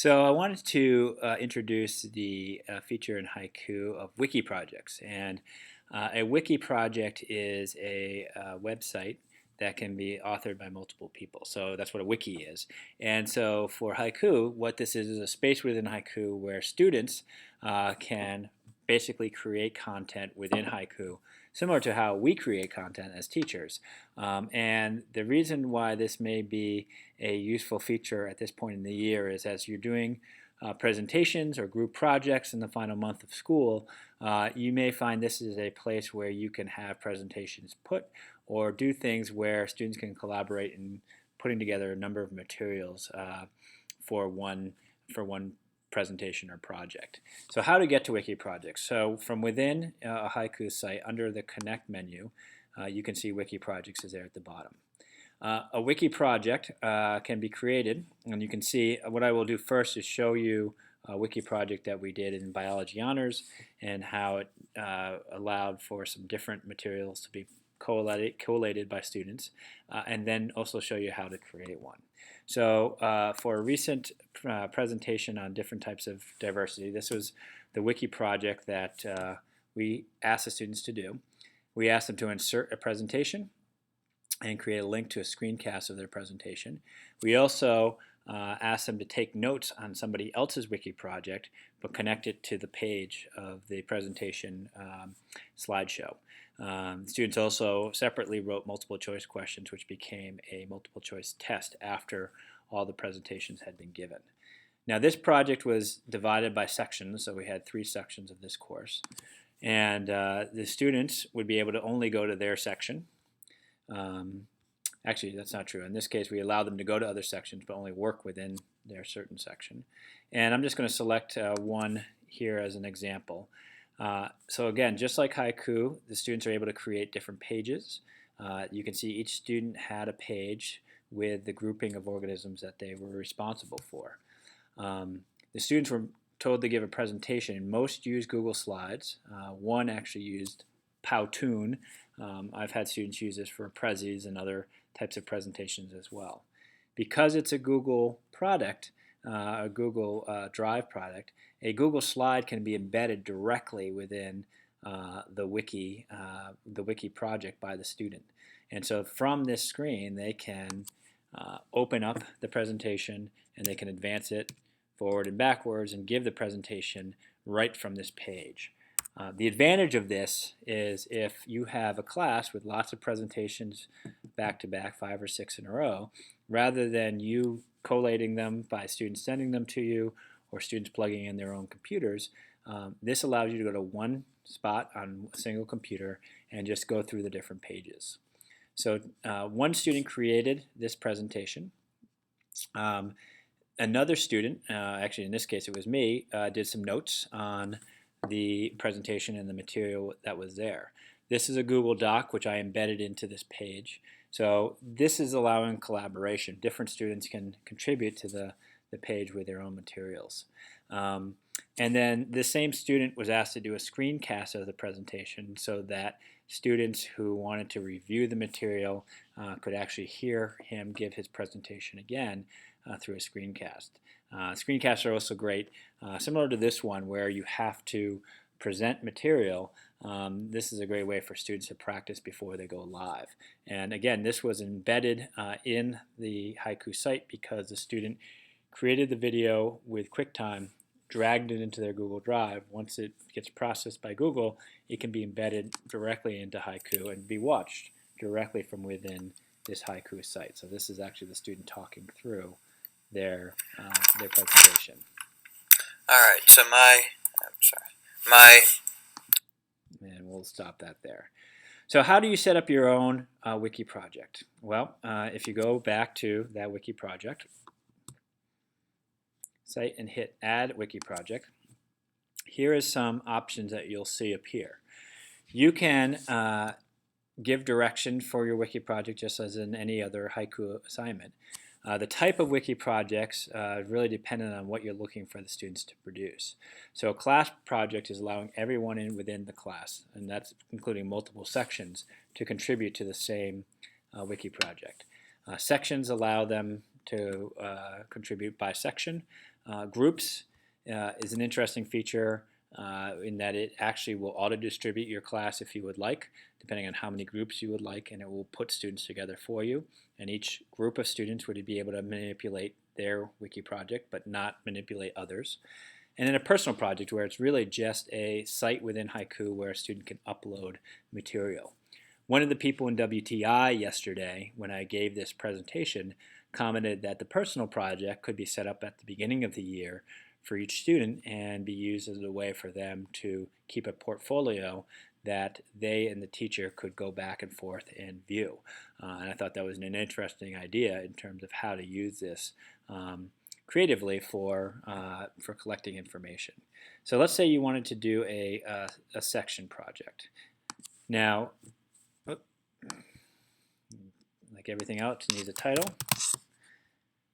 So I wanted to introduce the feature in Haiku of Wiki Projects. And a Wiki project is a website that can be authored by multiple people. So that's what a wiki is. And so for Haiku, what this is a space within Haiku where students can basically create content within Haiku, similar to how we create content as teachers. And the reason why this may be a useful feature at this point in the year is as you're doing presentations or group projects in the final month of school, you may find this is a place where you can have presentations put or do things where students can collaborate in putting together a number of materials for one presentation or project. So how to get to Wiki Projects. So from within a Haiku site, under the Connect menu, you can see Wiki Projects is there at the bottom. A wiki project can be created, and you can see what I will do first is show you a wiki project that we did in Biology Honors and how it allowed for some different materials to be collated by students, and then also show you how to create one. So for a recent presentation on different types of diversity, this was the wiki project that we asked the students to do. We asked them to insert a presentation and create a link to a screencast of their presentation. We also asked them to take notes on somebody else's wiki project, but connect it to the page of the presentation slideshow. Students also separately wrote multiple choice questions, which became a multiple choice test after all the presentations had been given. Now this project was divided by sections, so we had 3 sections of this course. And the students would be able to only go to their section. Actually, that's not true. In this case, we allow them to go to other sections, but only work within their certain section. And I'm just going to select one here as an example. So again, just like Haiku, the students are able to create different pages. You can see each student had a page with the grouping of organisms that they were responsible for. The students were told to give a presentation. Most used Google Slides. One actually used Powtoon. I've had students use this for Prezis and other types of presentations as well. Because it's a Google product, a Google Drive product, a Google slide can be embedded directly within the wiki project by the student. And so from this screen, they can open up the presentation and they can advance it forward and backwards and give the presentation right from this page. The advantage of this is if you have a class with lots of presentations back to back, 5 or 6 in a row, rather than you collating them by students sending them to you or students plugging in their own computers, this allows you to go to one spot on a single computer and just go through the different pages. So one student created this presentation. Another student, actually in this case it was me, did some notes on the presentation and the material that was there. This is a Google Doc which I embedded into this page. So this is allowing collaboration. Different students can contribute to the page with their own materials. And then the same student was asked to do a screencast of the presentation so that students who wanted to review the material could actually hear him give his presentation again through a screencast. Screencasts are also great, similar to this one where you have to present material. This is a great way for students to practice before they go live. And again, this was embedded in the Haiku site because the student created the video with QuickTime, dragged it into their Google Drive. Once it gets processed by Google, it can be embedded directly into Haiku and be watched directly from within this Haiku site. So this is actually the student talking through their presentation. All right, so and we'll stop that there. So how do you set up your own wiki project? Well, if you go back to that wiki project site and hit Add Wiki Project, here is some options that you'll see appear. You can give direction for your wiki project just as in any other Haiku assignment. The type of wiki projects is really dependent on what you're looking for the students to produce. So a class project is allowing everyone within the class, and that's including multiple sections, to contribute to the same wiki project. Sections allow them to contribute by section. Groups is an interesting feature in that it actually will auto-distribute your class if you would like, depending on how many groups you would like, and it will put students together for you. And each group of students would be able to manipulate their wiki project, but not manipulate others. And then a personal project where it's really just a site within Haiku where a student can upload material. One of the people in WTI yesterday, when I gave this presentation, commented that the personal project could be set up at the beginning of the year for each student and be used as a way for them to keep a portfolio that they and the teacher could go back and forth and view. And I thought that was an interesting idea in terms of how to use this creatively for collecting information. So let's say you wanted to do a section project. Now, like everything else, it needs a title.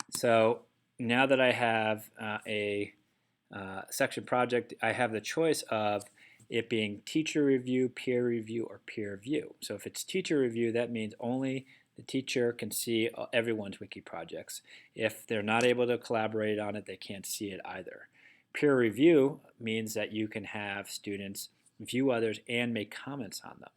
So now that I have a section project, I have the choice of it being teacher review, peer review, or peer review. So if it's teacher review, that means only the teacher can see everyone's wiki projects. If they're not able to collaborate on it, they can't see it either. Peer review means that you can have students view others and make comments on them.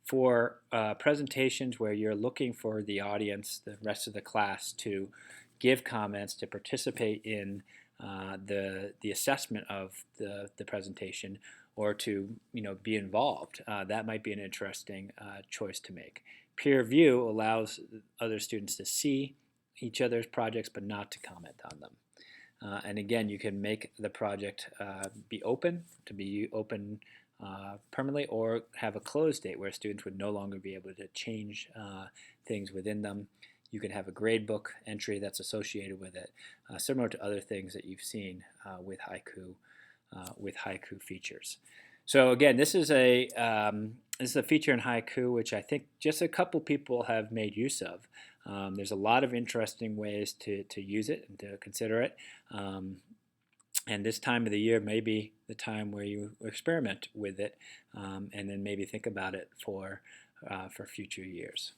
For presentations where you're looking for the audience, the rest of the class, to give comments, to participate in the assessment of the presentation, or to be involved, that might be an interesting choice to make. Peer review allows other students to see each other's projects but not to comment on them. And again, you can make the project be open permanently, or have a close date where students would no longer be able to change things within them. You can have a gradebook entry that's associated with it, similar to other things that you've seen with Haiku features. So again, this is a feature in Haiku which I think just a couple people have made use of. There's a lot of interesting ways to use it and to consider it. And this time of the year may be the time where you experiment with it, and then maybe think about it for future years.